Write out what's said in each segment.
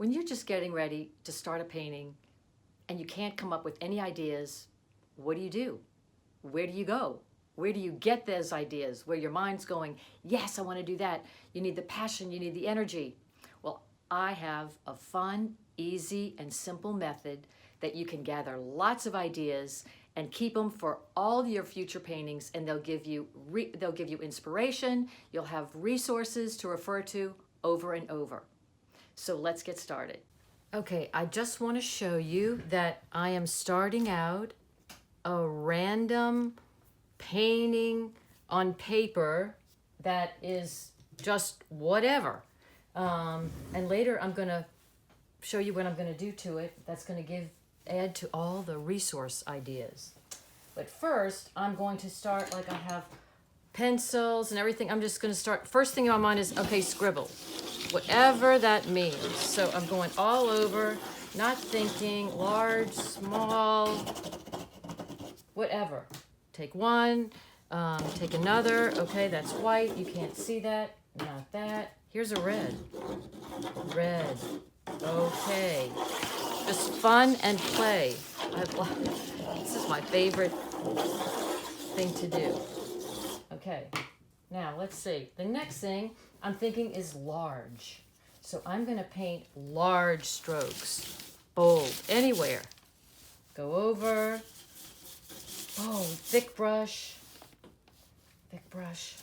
When you're just getting ready to start a painting and you can't come up with any ideas, what do? Where do you go? Where do you get those ideas? Where your mind's going, yes, I want to do that. You need the passion, you need the energy. Well, I have a fun, easy, and simple method that you can gather lots of ideas and keep them for all your future paintings, and they'll give you inspiration. You'll have resources to refer to over and over. So let's get started. Okay, I just want to show you that I am starting out a random painting on paper that is just whatever. And later I'm going to show you what I'm going to do to it. That's going to add to all the resource ideas. But first, I'm going to start, like I have pencils and everything. I'm just going to start. First thing on my mind is, okay, scribble. Whatever that means. So I'm going all over, not thinking, large, small, whatever. Take one, take another. Okay, that's white. You can't see that. Not that. Here's a red. Red. Okay. Just fun and play. This is my favorite thing to do. Okay. Now, let's see. The next thing I'm thinking is large. So I'm going to paint large strokes. Bold. Anywhere. Go over. Oh, thick brush. Thick brush.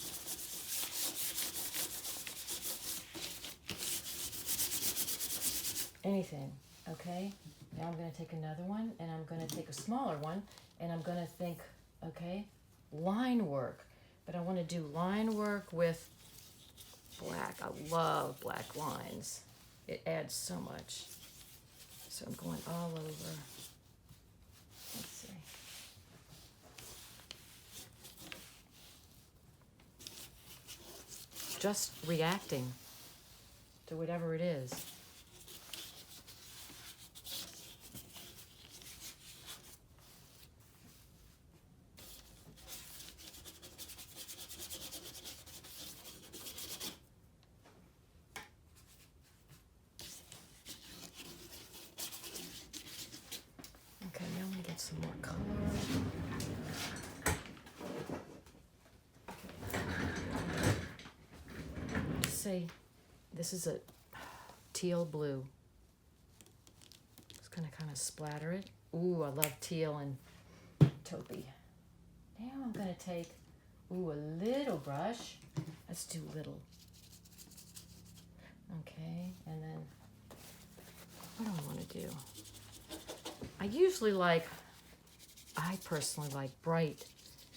Anything. Okay. Now I'm going to take another one, and I'm going to take a smaller one, and I'm going to think, okay, line work. But I want to do line work with black. I love black lines. It adds so much. So I'm going all over. Let's see. Just reacting to whatever it is. Some more color. Say, this is a teal blue. Just gonna kind of splatter it. Ooh, I love teal and taupey. Now I'm gonna take, a little brush. Let's do little. Okay, and then what do I want to do? I personally like bright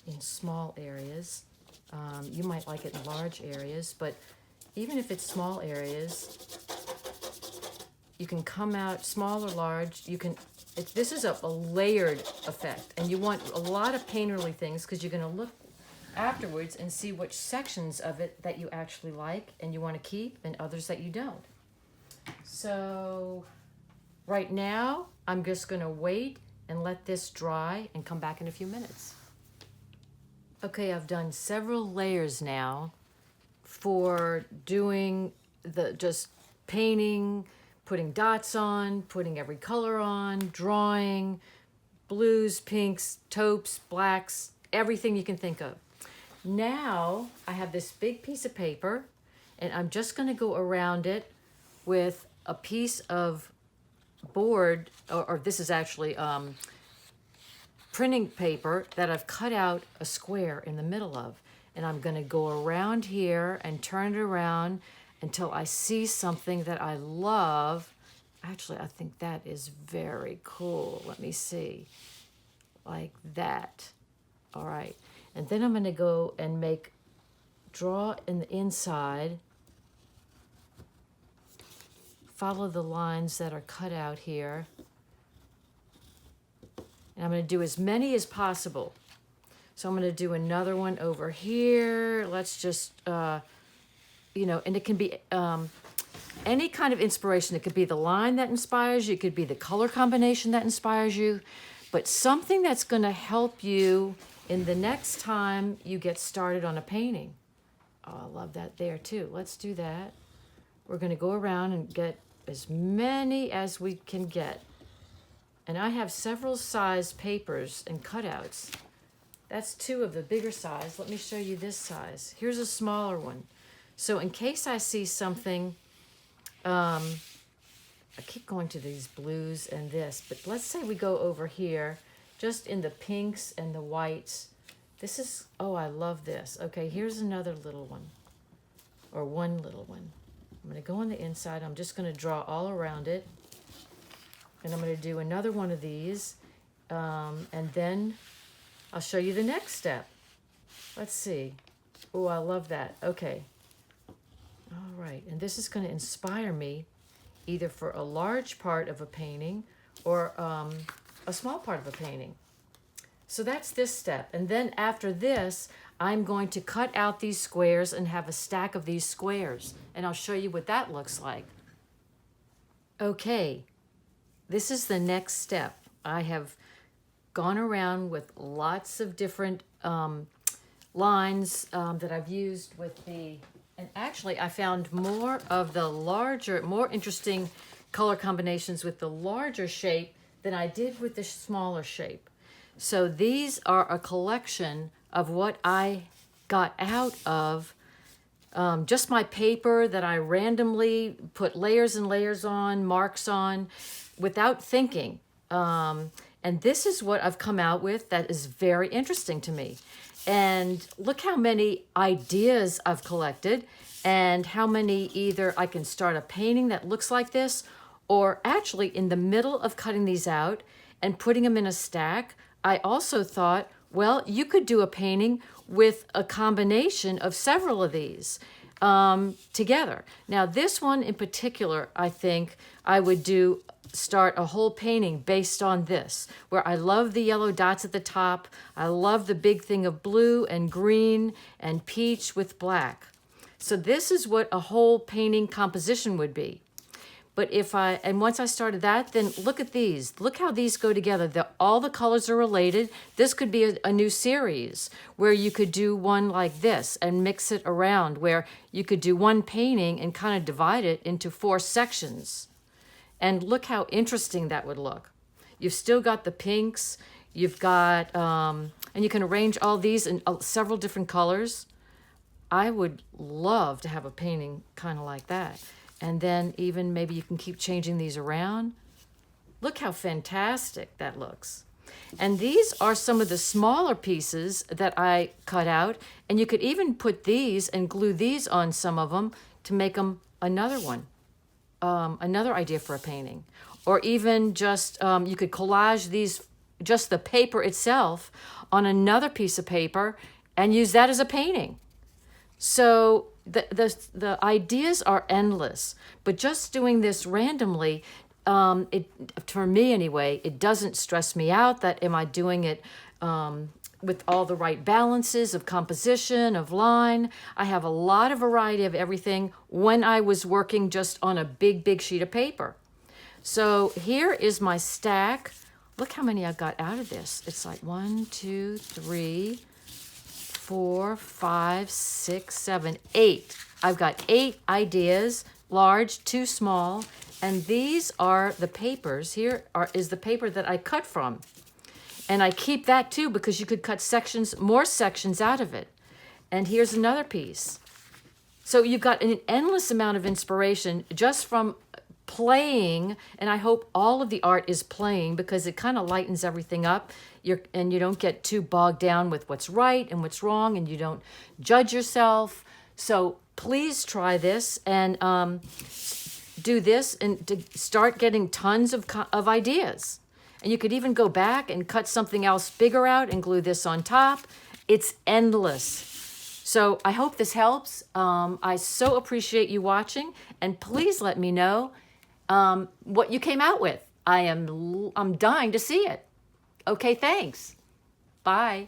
in small areas. You might like it in large areas, but even if it's small areas, you can come out small or large. This is a layered effect, and you want a lot of painterly things because you're going to look afterwards and see which sections of it that you actually like and you want to keep and others that you don't. So right now, I'm just going to wait and let this dry and come back in a few minutes. Okay, I've done several layers now for doing just painting, putting dots on, putting every color on, drawing, blues, pinks, taupes, blacks, everything you can think of. Now I have this big piece of paper, and I'm just going to go around it with a piece of board, or this is actually printing paper that I've cut out a square in the middle of. And I'm going to go around here and turn it around until I see something that I love. Actually, I think that is very cool. Let me see. Like that. All right. And then I'm going to go and draw in the inside. Follow the lines that are cut out here. And I'm going to do as many as possible. So I'm going to do another one over here. Let's just, and it can be any kind of inspiration. It could be the line that inspires you. It could be the color combination that inspires you. But something that's going to help you in the next time you get started on a painting. Oh, I love that there too. Let's do that. We're going to go around and get as many as we can get. And I have several size papers and cutouts. That's 2 of the bigger size. Let me show you this size. Here's a smaller one. So in case I see something, I keep going to these blues and this, but let's say we go over here, just in the pinks and the whites. This is, oh, I love this. Okay, here's another little one, or one little one. I'm going to go on the inside. I'm just going to draw all around it. And I'm going to do another one of these. And then I'll show you the next step. Let's see. Oh, I love that. Okay. All right. And this is going to inspire me either for a large part of a painting or a small part of a painting. So that's this step. And then after this, I'm going to cut out these squares and have a stack of these squares. And I'll show you what that looks like. Okay, this is the next step. I have gone around with lots of different lines that I've used with the, and actually I found more of the larger, more interesting color combinations with the larger shape than I did with the smaller shape. So these are a collection of what I got out of just my paper that I randomly put layers and layers on, marks on, without thinking. And this is what I've come out with that is very interesting to me. And look how many ideas I've collected and how many either I can start a painting that looks like this, or actually in the middle of cutting these out and putting them in a stack, I also thought, well, you could do a painting with a combination of several of these together. Now, this one in particular, I think I would start a whole painting based on this, where I love the yellow dots at the top. I love the big thing of blue and green and peach with black. So this is what a whole painting composition would be. But once I started that, then look at these. Look how these go together. All the colors are related. This could be a new series where you could do one like this and mix it around, where you could do one painting and kind of divide it into 4 sections. And look how interesting that would look. You've still got the pinks. You've got, and you can arrange all these in several different colors. I would love to have a painting kind of like that. And then even maybe you can keep changing these around. Look how fantastic that looks. And these are some of the smaller pieces that I cut out. And you could even put these and glue these on some of them to make them another one, another idea for a painting. Or even just, you could collage these, just the paper itself, on another piece of paper and use that as a painting. So the ideas are endless, but just doing this randomly, for me anyway, it doesn't stress me out that am I doing it with all the right balances of composition, of line. I have a lot of variety of everything when I was working just on a big, big sheet of paper. So here is my stack. Look how many I got out of this. It's like 1, 2, 3, 4, 5, 6, 7, 8. I've got 8 ideas, large, 2 small, and these are the papers. Here is the paper that I cut from. And I keep that too because you could cut sections, more sections out of it. And here's another piece. So you've got an endless amount of inspiration just from playing, and I hope all of the art is playing because it kind of lightens everything up. And you don't get too bogged down with what's right and what's wrong, and you don't judge yourself. So please try this and do this and to start getting tons of ideas. And you could even go back and cut something else bigger out and glue this on top. It's endless. So I hope this helps. I so appreciate you watching, and please let me know what you came out with. I'm dying to see it. Okay, thanks. Bye.